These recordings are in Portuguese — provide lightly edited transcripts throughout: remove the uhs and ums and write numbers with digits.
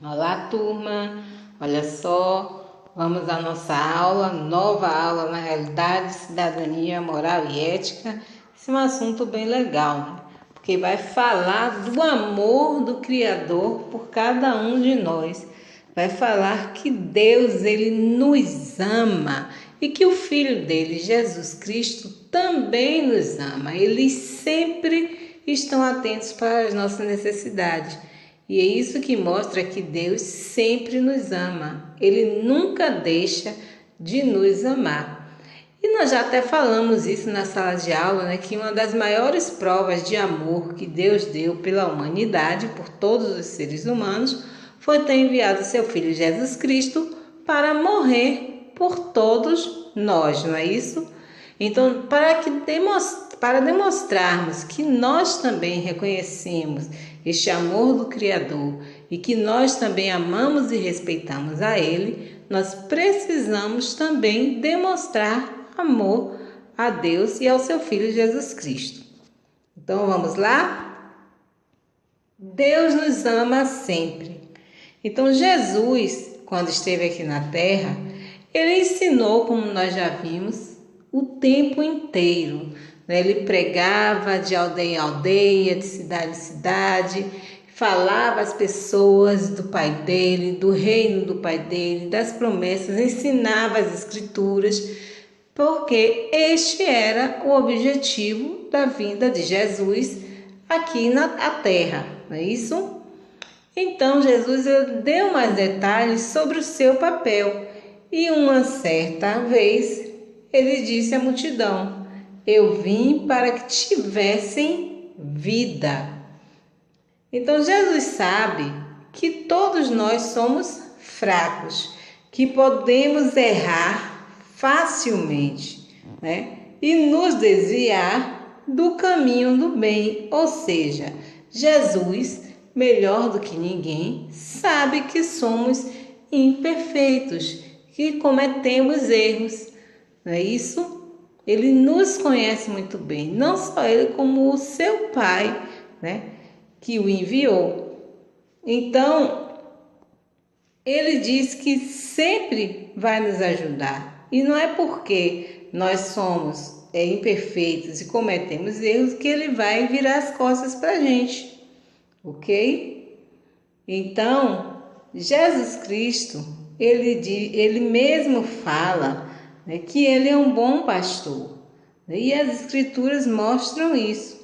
Olá, turma! Olha só, vamos à nossa aula, nova aula, na realidade, cidadania, moral e ética. Esse é um assunto bem legal, né? Porque vai falar do amor do Criador por cada um de nós. Vai falar que Deus, Ele nos ama e que o Filho dele, Jesus Cristo, também nos ama. Eles sempre estão atentos para as nossas necessidades. E é isso que mostra que Deus sempre nos ama. Ele nunca deixa de nos amar. E nós já até falamos isso na sala de aula, né? Que uma das maiores provas de amor que Deus deu pela humanidade, por todos os seres humanos, foi ter enviado seu Filho Jesus Cristo para morrer por todos nós, não é isso? Então, para demonstrarmos que nós também reconhecemos este amor do Criador e que nós também amamos e respeitamos a Ele, nós precisamos também demonstrar amor a Deus e ao seu Filho Jesus Cristo. Então, vamos lá? Deus nos ama sempre. Então, Jesus, quando esteve aqui na Terra, Ele ensinou, como nós já vimos, o tempo inteiro. Ele pregava de aldeia em aldeia, de cidade em cidade, falava às pessoas do Pai dele, do reino do Pai dele, das promessas, ensinava as Escrituras, porque este era o objetivo da vinda de Jesus aqui na Terra, não é isso? Então Jesus deu mais detalhes sobre o seu papel e uma certa vez ele disse à multidão: eu vim para que tivessem vida. Então Jesus sabe que todos nós somos fracos, que podemos errar facilmente, né? E nos desviar do caminho do bem. Ou seja, Jesus, melhor do que ninguém, sabe que somos imperfeitos, que cometemos erros. Não é isso? Ele nos conhece muito bem, não só ele, como o seu Pai, né, que o enviou. Então, ele diz que sempre vai nos ajudar. E não é porque nós somos imperfeitos e cometemos erros que ele vai virar as costas para a gente, ok? Então, Jesus Cristo, ele mesmo fala, né, que ele é um bom pastor. E as Escrituras mostram isso.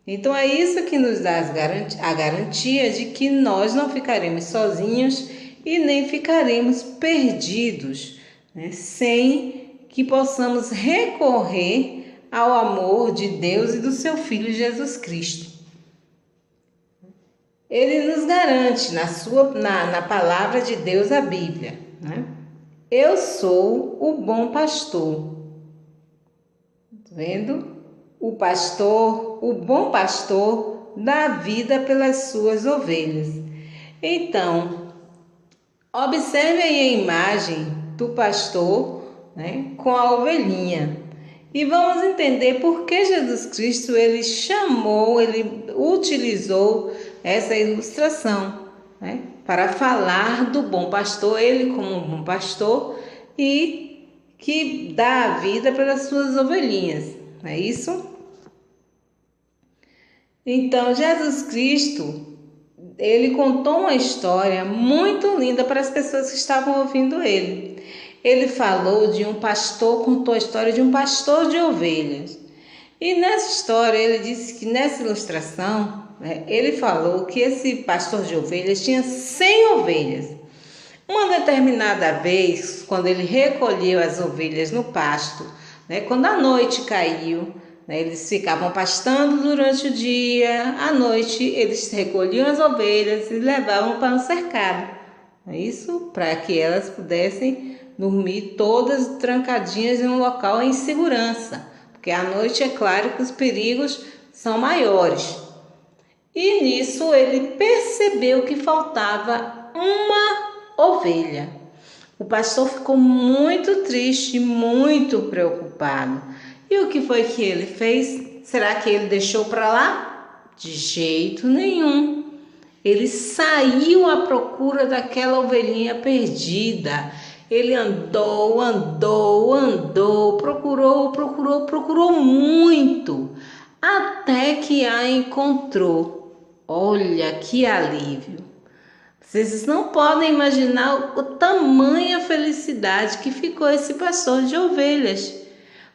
Então é isso que nos dá a garantia de que nós não ficaremos sozinhos e nem ficaremos perdidos, né, sem que possamos recorrer ao amor de Deus e do seu Filho Jesus Cristo. Ele nos garante na palavra de Deus, a Bíblia, né? Eu sou o bom pastor. Tá vendo? O bom pastor, dá vida pelas suas ovelhas. Então, observe aí a imagem do pastor, né, com a ovelhinha. E vamos entender por que Jesus Cristo ele utilizou essa ilustração, né, para falar do bom pastor, ele como um bom pastor e que dá a vida pelas suas ovelhinhas, não é isso? Então, Jesus Cristo, ele contou uma história muito linda para as pessoas que estavam ouvindo ele. Ele falou de um pastor, contou a história de um pastor de ovelhas. E nessa história, ele disse que nessa ilustração, né, ele falou que esse pastor de ovelhas tinha 100 ovelhas. Uma determinada vez, quando ele recolheu as ovelhas no pasto, né, quando a noite caiu, né, eles ficavam pastando durante o dia, à noite eles recolhiam as ovelhas e levavam para um cercado. É isso, para que elas pudessem dormir todas trancadinhas em um local em segurança, porque à noite é claro que os perigos são maiores. E nisso ele percebeu que faltava uma ovelha. O pastor ficou muito triste, muito preocupado. E o que foi que ele fez? Será que ele deixou para lá? De jeito nenhum. Ele saiu à procura daquela ovelhinha perdida. Ele andou, procurou muito, até que a encontrou. Olha que alívio! Vocês não podem imaginar o tamanha felicidade que ficou esse pastor de ovelhas,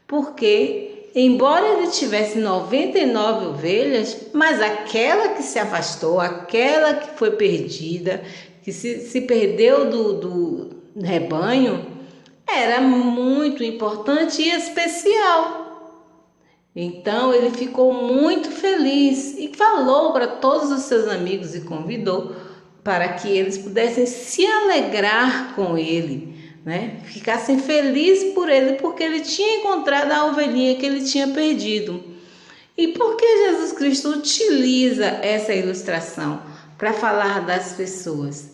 porque, embora ele tivesse 99 ovelhas, mas aquela que se afastou, aquela que foi perdida, que se perdeu do rebanho, era muito importante e especial. Então ele ficou muito feliz e falou para todos os seus amigos e convidou para que eles pudessem se alegrar com ele, né? Ficassem felizes por ele, porque ele tinha encontrado a ovelhinha que ele tinha perdido. E por que Jesus Cristo utiliza essa ilustração para falar das pessoas,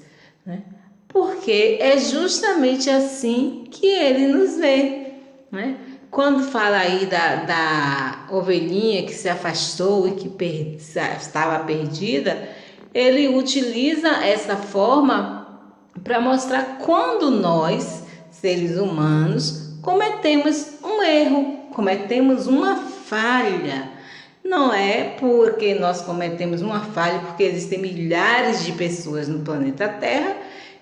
né? Porque é justamente assim que ele nos vê, né? Quando fala aí da ovelhinha que se afastou e que estava perdida, ele utiliza essa forma para mostrar quando nós, seres humanos, cometemos um erro, cometemos uma falha. Não é porque nós cometemos uma falha, porque existem milhares de pessoas no planeta Terra,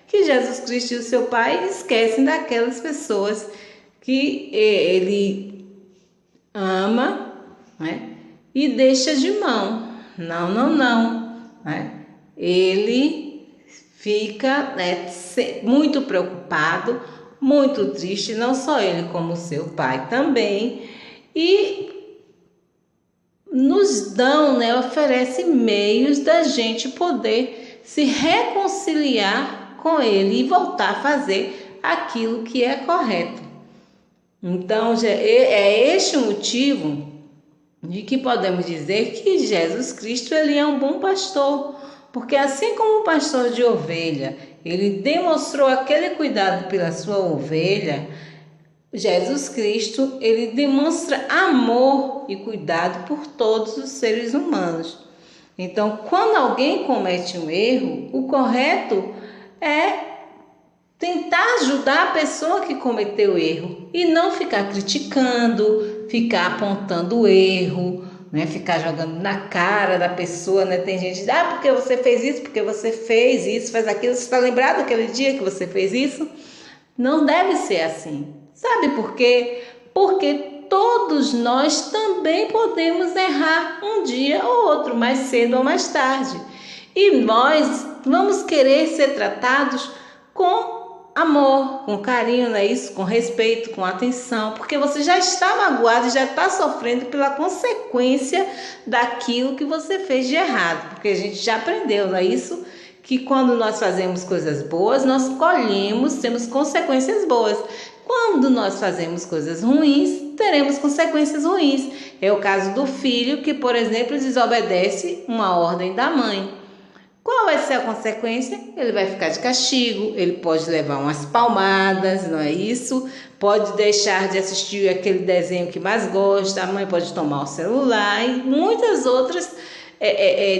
que Jesus Cristo e o seu Pai esquecem daquelas pessoas que ele ama, né, e deixa de mão. Não. Né? Ele fica, né, muito preocupado, muito triste, não só ele como o seu Pai também, e nos dão, né, oferece meios da gente poder se reconciliar com ele e voltar a fazer aquilo que é correto. Então, é este o motivo de que podemos dizer que Jesus Cristo ele é um bom pastor, porque assim como o pastor de ovelha, ele demonstrou aquele cuidado pela sua ovelha, Jesus Cristo ele demonstra amor e cuidado por todos os seres humanos. Então, quando alguém comete um erro, o correto é tentar ajudar a pessoa que cometeu o erro e não ficar criticando, ficar apontando o erro, né? Ficar jogando na cara da pessoa, né? Tem gente que diz, porque você fez isso, porque você fez isso, faz aquilo, você está lembrado daquele dia que você fez isso? Não deve ser assim. Sabe por quê? Porque todos nós também podemos errar um dia ou outro, mais cedo ou mais tarde. E nós vamos querer ser tratados com amor, com carinho, não é isso? Com respeito, com atenção, porque você já está magoado e já está sofrendo pela consequência daquilo que você fez de errado, porque a gente já aprendeu, não é isso? Que quando nós fazemos coisas boas, nós colhemos, temos consequências boas. Quando nós fazemos coisas ruins, teremos consequências ruins. É o caso do filho que, por exemplo, desobedece uma ordem da mãe. Qual vai ser a consequência? Ele vai ficar de castigo, ele pode levar umas palmadas, não é isso? Pode deixar de assistir aquele desenho que mais gosta, a mãe pode tomar o celular e muitas outras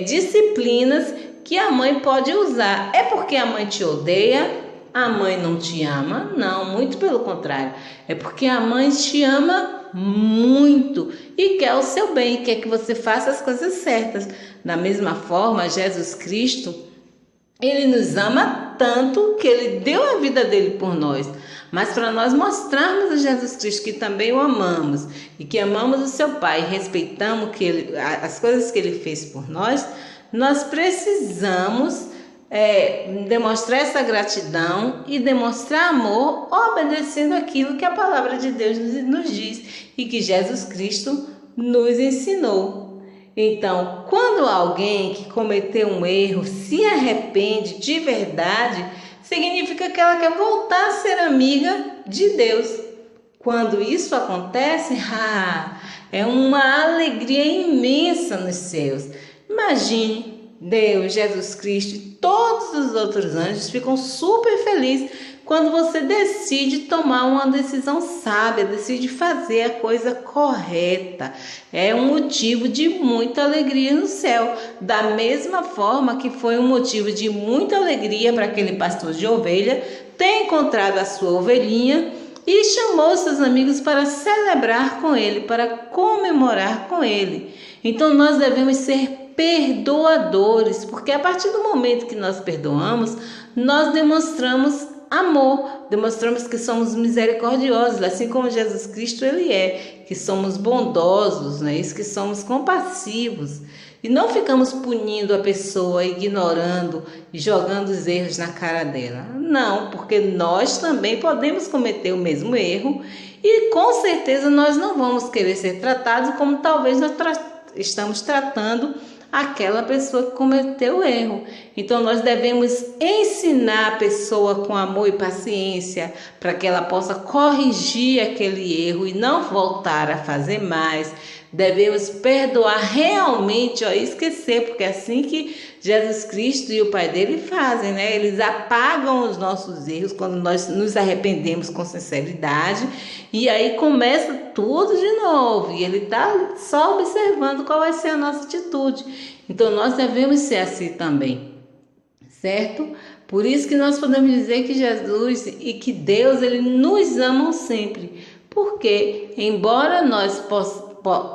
disciplinas que a mãe pode usar. É porque a mãe te odeia? A mãe não te ama? Não, muito pelo contrário. É porque a mãe te ama muito e quer o seu bem, quer que você faça as coisas certas. Da mesma forma, Jesus Cristo, ele nos ama tanto que ele deu a vida dele por nós. Mas para nós mostrarmos a Jesus Cristo que também o amamos e que amamos o seu Pai, respeitamos as coisas que ele fez por nós, nós precisamos demonstrar essa gratidão e demonstrar amor obedecendo aquilo que a palavra de Deus nos diz e que Jesus Cristo nos ensinou. Então, quando alguém que cometeu um erro se arrepende de verdade, significa que ela quer voltar a ser amiga de Deus. Quando isso acontece, é uma alegria imensa nos céus. Imagine Deus, Jesus Cristo e todos os outros anjos ficam super felizes quando você decide tomar uma decisão sábia, decide fazer a coisa correta. É um motivo de muita alegria no céu, da mesma forma que foi um motivo de muita alegria para aquele pastor de ovelha ter encontrado a sua ovelhinha e chamou seus amigos para celebrar com ele, para comemorar com ele. Então nós devemos ser perdoadores, porque a partir do momento que nós perdoamos, nós demonstramos amor, demonstramos que somos misericordiosos, assim como Jesus Cristo ele é, que somos bondosos, né? Isso, que somos compassivos. E não ficamos punindo a pessoa, ignorando e jogando os erros na cara dela. Não, porque nós também podemos cometer o mesmo erro e com certeza nós não vamos querer ser tratados como talvez nós estamos tratando aquela pessoa que cometeu o erro. Então nós devemos ensinar a pessoa com amor e paciência para que ela possa corrigir aquele erro e não voltar a fazer mais. Devemos perdoar realmente, esquecer, porque é assim que Jesus Cristo e o Pai dele fazem, né? Eles apagam os nossos erros quando nós nos arrependemos com sinceridade e aí começa tudo de novo e ele está só observando qual vai ser a nossa atitude. Então nós devemos ser assim também, certo? Por isso que nós podemos dizer que Jesus e que Deus ele nos amam sempre, porque embora nós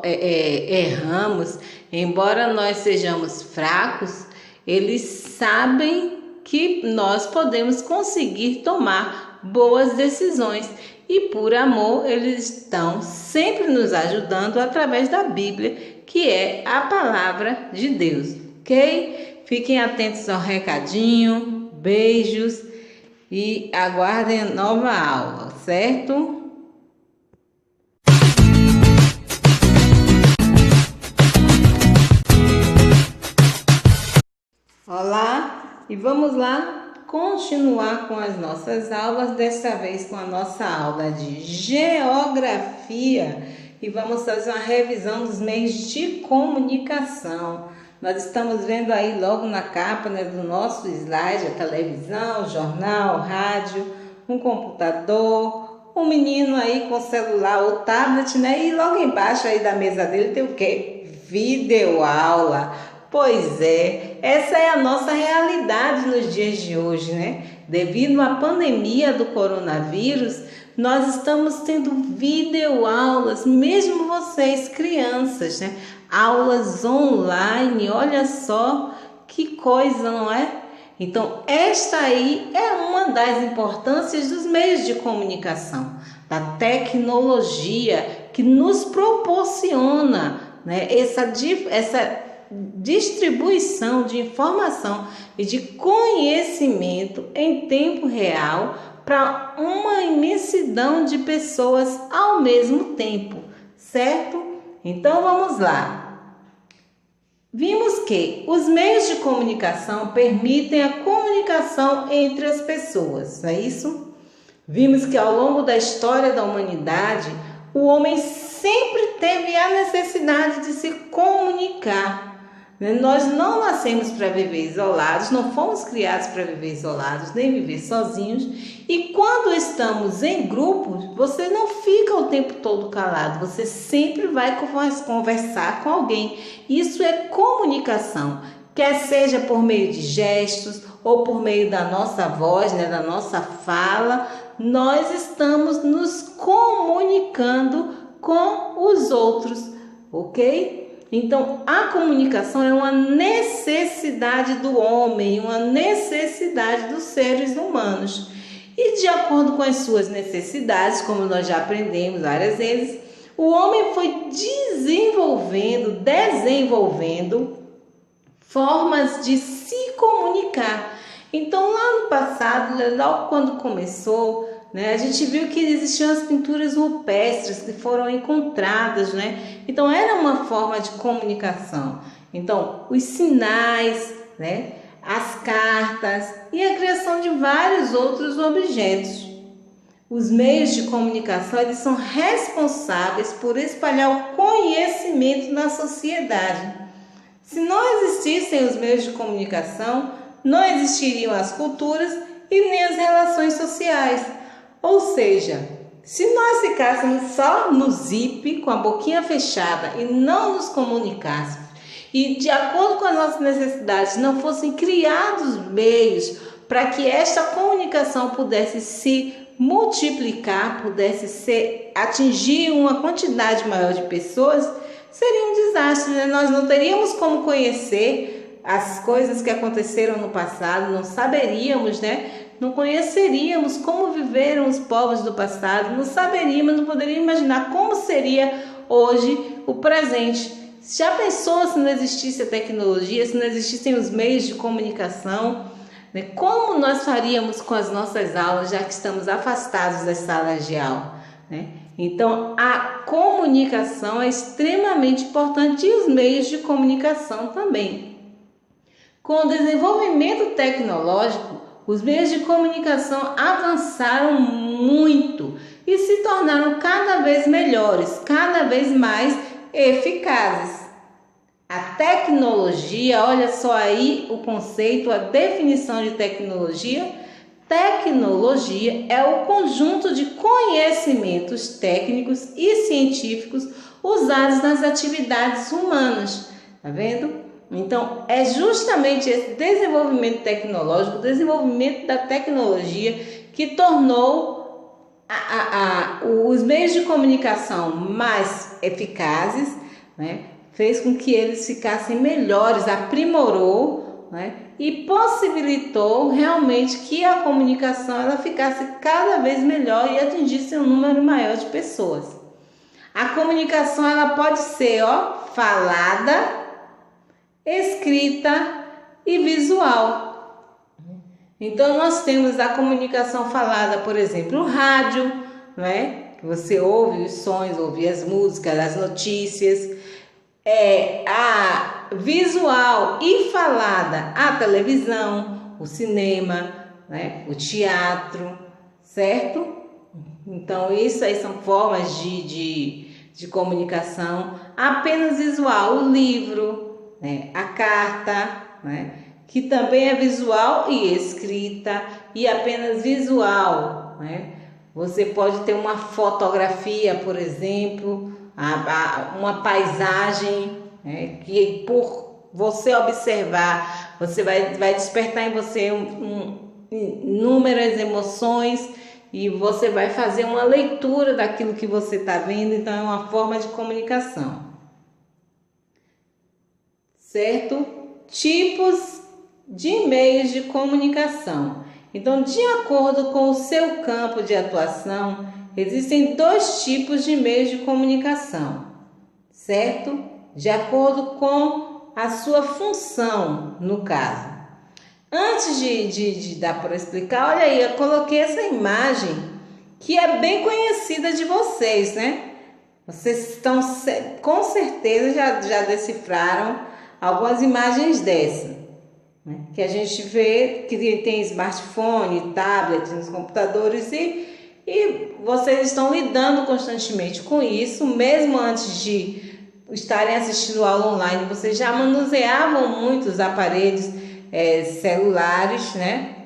erramos, embora nós sejamos fracos, eles sabem que nós podemos conseguir tomar boas decisões e por amor eles estão sempre nos ajudando através da Bíblia, que é a palavra de Deus, ok? Fiquem atentos ao recadinho, beijos e aguardem a nova aula, certo? Olá, e vamos lá continuar com as nossas aulas, desta vez com a nossa aula de geografia e vamos fazer uma revisão dos meios de comunicação. Nós estamos vendo aí logo na capa, né, do nosso slide, a televisão, o jornal, o rádio, um computador, um menino aí com celular ou tablet, né, e logo embaixo aí da mesa dele tem o quê? Videoaula. Pois é, essa é a nossa realidade nos dias de hoje, né? Devido à pandemia do coronavírus, nós estamos tendo videoaulas, mesmo vocês, crianças, né? Aulas online, olha só que coisa, não é? Então, esta aí é uma das importâncias dos meios de comunicação, da tecnologia que nos proporciona, né, essa distribuição de informação e de conhecimento em tempo real para uma imensidão de pessoas ao mesmo tempo, certo? Então vamos lá. Vimos que os meios de comunicação permitem a comunicação entre as pessoas, não é isso? Vimos que ao longo da história da humanidade, o homem sempre teve a necessidade de se comunicar. Nós não nascemos para viver isolados, não fomos criados para viver isolados, nem viver sozinhos. E quando estamos em grupos, você não fica o tempo todo calado, você sempre vai conversar com alguém. Isso é comunicação, quer seja por meio de gestos ou por meio da nossa voz, né, da nossa fala, nós estamos nos comunicando com os outros, ok? Então, a comunicação é uma necessidade do homem, uma necessidade dos seres humanos. E de acordo com as suas necessidades, como nós já aprendemos várias vezes, o homem foi desenvolvendo formas de se comunicar. Então, lá no passado, logo quando começou, né, a gente viu que existiam as pinturas rupestres que foram encontradas, né? Então, era uma forma de comunicação. Então, os sinais, né, as cartas e a criação de vários outros objetos. Os meios de comunicação eles são responsáveis por espalhar o conhecimento na sociedade. Se não existissem os meios de comunicação, não existiriam as culturas e nem as relações sociais. Ou seja, se nós ficássemos só no zip, com a boquinha fechada e não nos comunicássemos, e de acordo com as nossas necessidades não fossem criados meios para que esta comunicação pudesse se multiplicar, pudesse atingir uma quantidade maior de pessoas, seria um desastre, né? Nós não teríamos como conhecer as coisas que aconteceram no passado, não saberíamos, né? Não conheceríamos como viveram os povos do passado, não saberíamos, não poderíamos imaginar como seria hoje o presente. Já pensou se não existisse a tecnologia, se não existissem os meios de comunicação, né? Como nós faríamos com as nossas aulas, já que estamos afastados das salas de aula, né? Então, a comunicação é extremamente importante e os meios de comunicação também. Com o desenvolvimento tecnológico, os meios de comunicação avançaram muito e se tornaram cada vez melhores, cada vez mais eficazes. A tecnologia, olha só aí o conceito, a definição de tecnologia. Tecnologia é o conjunto de conhecimentos técnicos e científicos usados nas atividades humanas. Tá vendo? Então, é justamente esse desenvolvimento tecnológico, o desenvolvimento da tecnologia que tornou os meios de comunicação mais eficazes, né? Fez com que eles ficassem melhores, aprimorou, né? E possibilitou realmente que a comunicação ela ficasse cada vez melhor e atingisse um número maior de pessoas. A comunicação ela pode ser falada, escrita e visual. Então nós temos a comunicação falada, por exemplo, o rádio, né? Que você ouve os sons, ouve as músicas, as notícias. A visual e falada, a televisão, o cinema, né? O teatro, certo? Então isso aí são formas de comunicação. Apenas visual, o livro, né? A carta, né? Que também é visual e escrita, e apenas visual, né? Você pode ter uma fotografia, por exemplo, uma paisagem, né? Que por você observar, você vai despertar em você inúmeras emoções e você vai fazer uma leitura daquilo que você está vendo. Então é uma forma de comunicação, certo? Tipos de meios de comunicação. Então, de acordo com o seu campo de atuação, existem dois tipos de meios de comunicação, certo? De acordo com a sua função, no caso. Antes de dar para explicar, olha aí, eu coloquei essa imagem que é bem conhecida de vocês, né? Vocês estão, com certeza, já decifraram algumas imagens dessa, né? Que a gente vê que tem smartphone, tablet nos computadores e vocês estão lidando constantemente com isso. Mesmo antes de estarem assistindo aula online, vocês já manuseavam muitos aparelhos celulares, né?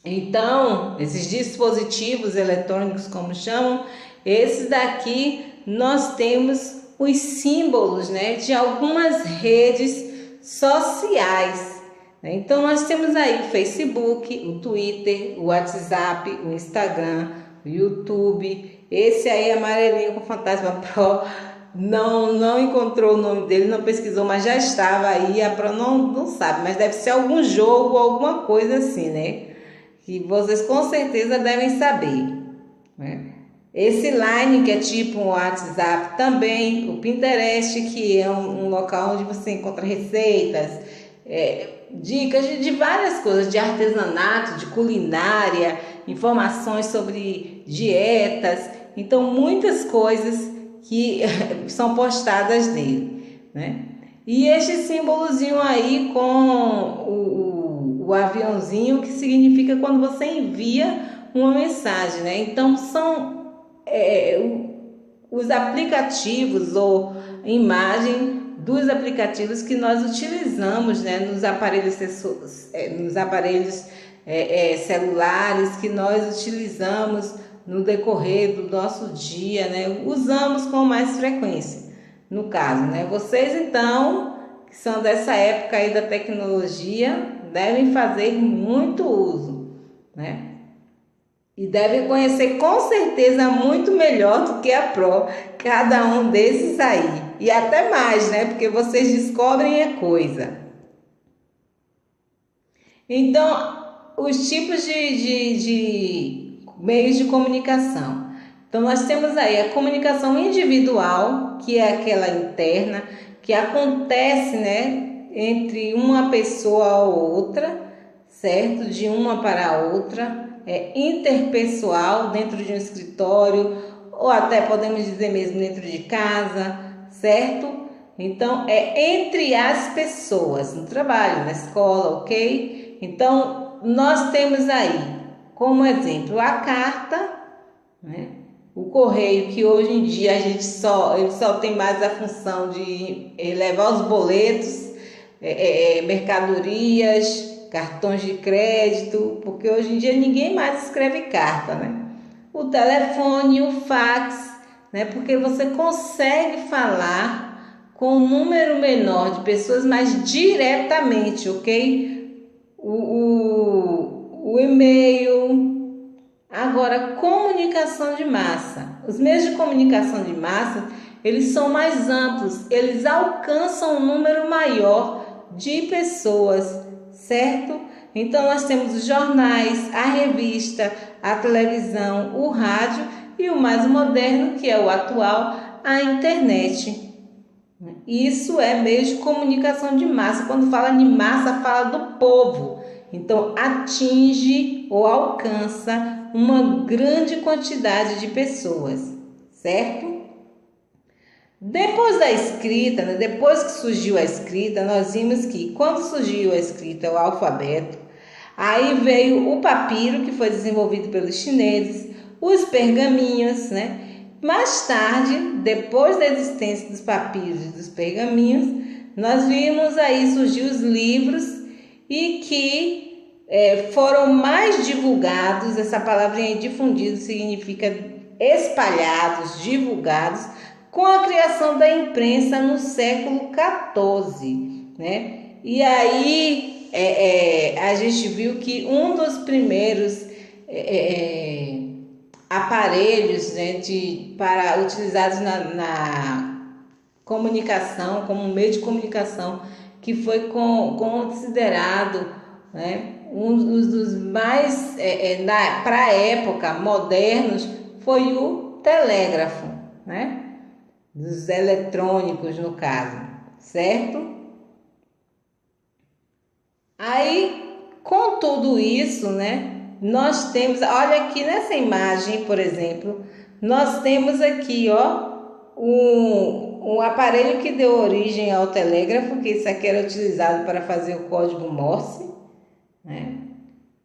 Então, esses dispositivos eletrônicos, como chamam, esses daqui nós temos os símbolos, né, de algumas redes sociais. Então, nós temos aí o Facebook, o Twitter, o WhatsApp, o Instagram, o YouTube. Esse aí, amarelinho com Fantasma Pro, não encontrou o nome dele, não pesquisou, mas já estava aí. A Pro não sabe, mas deve ser algum jogo, alguma coisa assim, né? Que vocês com certeza devem saber, né? Esse Line, que é tipo um WhatsApp também, o Pinterest, que é um local onde você encontra receitas, dicas de várias coisas, de artesanato, de culinária, informações sobre dietas. Então, muitas coisas que são postadas nele, né? E este símbolozinho aí com o aviãozinho, que significa quando você envia uma mensagem, né? Então, são os aplicativos ou imagem dos aplicativos que nós utilizamos, né, nos aparelhos, celulares, que nós utilizamos no decorrer do nosso dia, né, usamos com mais frequência, no caso, né. Vocês, então, que são dessa época aí da tecnologia, devem fazer muito uso, né, e devem conhecer com certeza muito melhor do que a Pro cada um desses aí, e até mais, né, porque vocês descobrem a coisa. Então, os tipos de meios de comunicação. Então, nós temos aí a comunicação individual, que é aquela interna, que acontece, né, entre uma pessoa ou outra, certo? De uma para a outra, interpessoal, dentro de um escritório, ou até podemos dizer mesmo dentro de casa, certo? Então, é entre as pessoas, no trabalho, na escola, ok? Então, nós temos aí, como exemplo, a carta, né? O correio, que hoje em dia ele só tem mais a função de levar os boletos, mercadorias, cartões de crédito, porque hoje em dia ninguém mais escreve carta, né? O telefone, o fax, né? Porque você consegue falar com um número menor de pessoas, mas diretamente, ok? O e-mail. Agora, comunicação de massa. Os meios de comunicação de massa, eles são mais amplos, eles alcançam um número maior de pessoas, certo? Então, nós temos os jornais, a revista, a televisão, o rádio e o mais moderno, que é o atual, a internet. Isso é meio de comunicação de massa. Quando fala de massa, fala do povo. Então, atinge ou alcança uma grande quantidade de pessoas, certo? Depois da escrita, né, depois que surgiu a escrita, nós vimos que quando surgiu a escrita, o alfabeto, aí veio o papiro, que foi desenvolvido pelos chineses, os pergaminhos, né? Mais tarde, depois da existência dos papiros e dos pergaminhos, nós vimos aí surgir os livros e que foram mais divulgados. Essa palavrinha difundido significa espalhados, divulgados, com a criação da imprensa no século XIV, né? E aí a gente viu que um dos primeiros aparelhos, né, utilizados na comunicação, como meio de comunicação, que foi considerado, né, um dos mais, para a época, modernos, foi o telégrafo, né, dos eletrônicos, no caso, certo? Aí, com tudo isso, né, nós temos, olha aqui nessa imagem, por exemplo, nós temos aqui, ó, um aparelho que deu origem ao telégrafo, que isso aqui era utilizado para fazer o código Morse, né,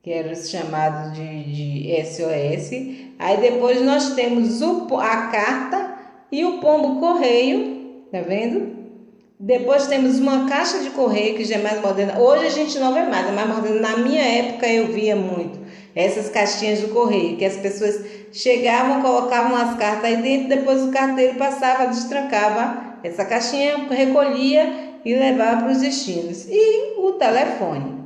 que era chamado de SOS. Aí depois nós temos a carta e o pombo-correio, tá vendo? Depois temos uma caixa de correio, que já é mais moderna. Hoje a gente não vê mais, é mais moderna. Na minha época eu via muito essas caixinhas de correio, que as pessoas chegavam, colocavam as cartas aí dentro, depois o carteiro passava, destrancava essa caixinha, recolhia e levava para os destinos. E o telefone.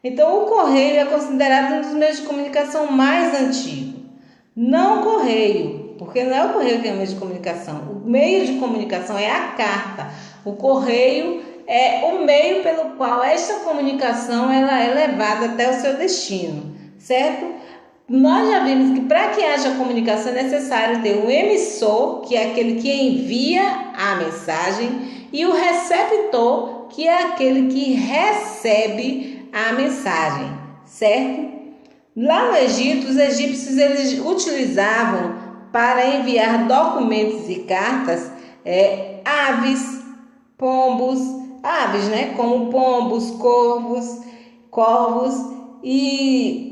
Então o correio é considerado um dos meios de comunicação mais antigos. Não o correio, porque não é o correio que é o meio de comunicação. O meio de comunicação é a carta. O correio é o meio pelo qual esta comunicação ela é levada até o seu destino, certo? Nós já vimos que para que haja comunicação é necessário ter um emissor, que é aquele que envia a mensagem, e o receptor, que é aquele que recebe a mensagem, certo? Lá no Egito, os egípcios eles utilizavam para enviar documentos e cartas aves, pombos, aves, né? Como pombos, corvos, e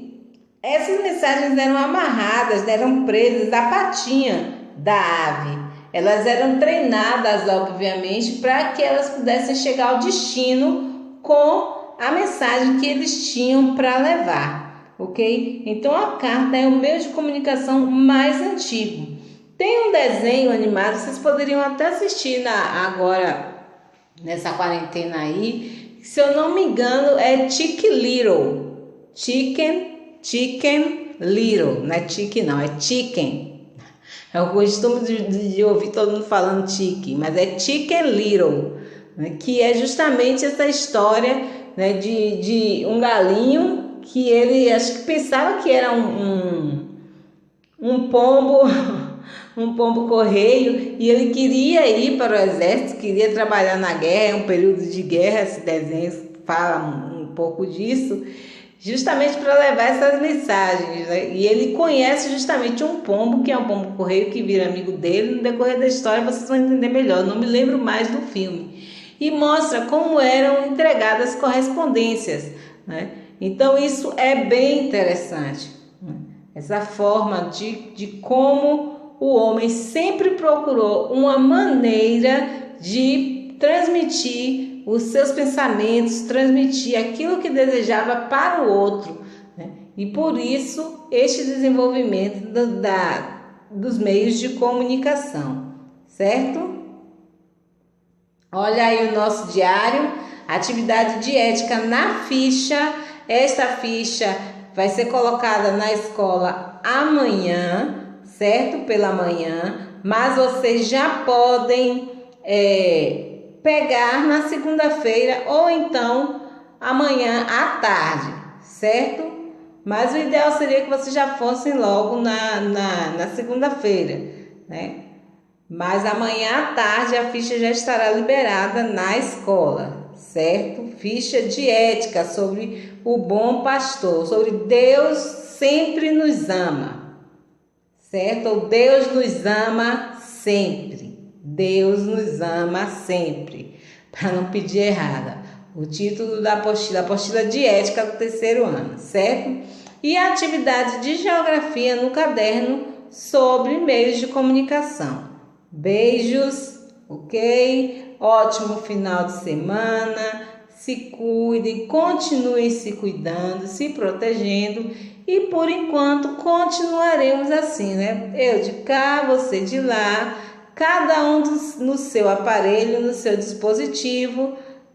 essas mensagens eram amarradas, eram presas à patinha da ave. Elas eram treinadas, obviamente, para que elas pudessem chegar ao destino com a mensagem que eles tinham para levar, ok? Então a carta é o meio de comunicação mais antigo. Tem um desenho animado, vocês poderiam até assistir agora nessa quarentena aí, se eu não me engano é Chicken Little. Chicken Little, não é chicken não, é chicken. Eu costumo de ouvir todo mundo falando chicken, mas é Chicken Little, né? Que é justamente essa história, né, de um galinho que ele acho que pensava que era um pombo, um pombo correio, e ele queria ir para o exército, queria trabalhar na guerra, um período de guerra, esse desenho fala um pouco disso, justamente para levar essas mensagens, né? E ele conhece justamente um pombo, que é um pombo correio, que vira amigo dele. No decorrer da história vocês vão entender melhor, não me lembro mais do filme. E mostra como eram entregadas correspondências, né? Então isso é bem interessante, né? Essa forma de como o homem sempre procurou uma maneira de transmitir os seus pensamentos, transmitir aquilo que desejava para o outro, né? E por isso este desenvolvimento dos meios de comunicação, certo? Olha aí o nosso diário, atividade de ética na ficha. Esta ficha vai ser colocada na escola amanhã, certo? Pela manhã, mas vocês já podem pegar na segunda-feira ou então amanhã à tarde, certo? Mas o ideal seria que vocês já fossem logo na segunda-feira, né? Mas amanhã à tarde a ficha já estará liberada na escola, certo? Ficha de ética sobre o bom pastor, sobre Deus sempre nos ama, certo? Deus nos ama sempre. Deus nos ama sempre, para não pedir errada. O título da apostila de ética do 3º ano, certo? E a atividade de geografia no caderno sobre meios de comunicação. Beijos, ok? Ótimo final de semana. Se cuidem, continuem se cuidando, se protegendo. E por enquanto continuaremos assim, né? Eu de cá, você de lá. Cada um no seu aparelho, no seu dispositivo,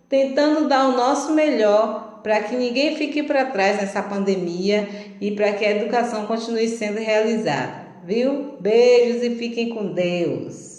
tentando dar o nosso melhor para que ninguém fique para trás nessa pandemia e para que a educação continue sendo realizada, viu? Beijos e fiquem com Deus!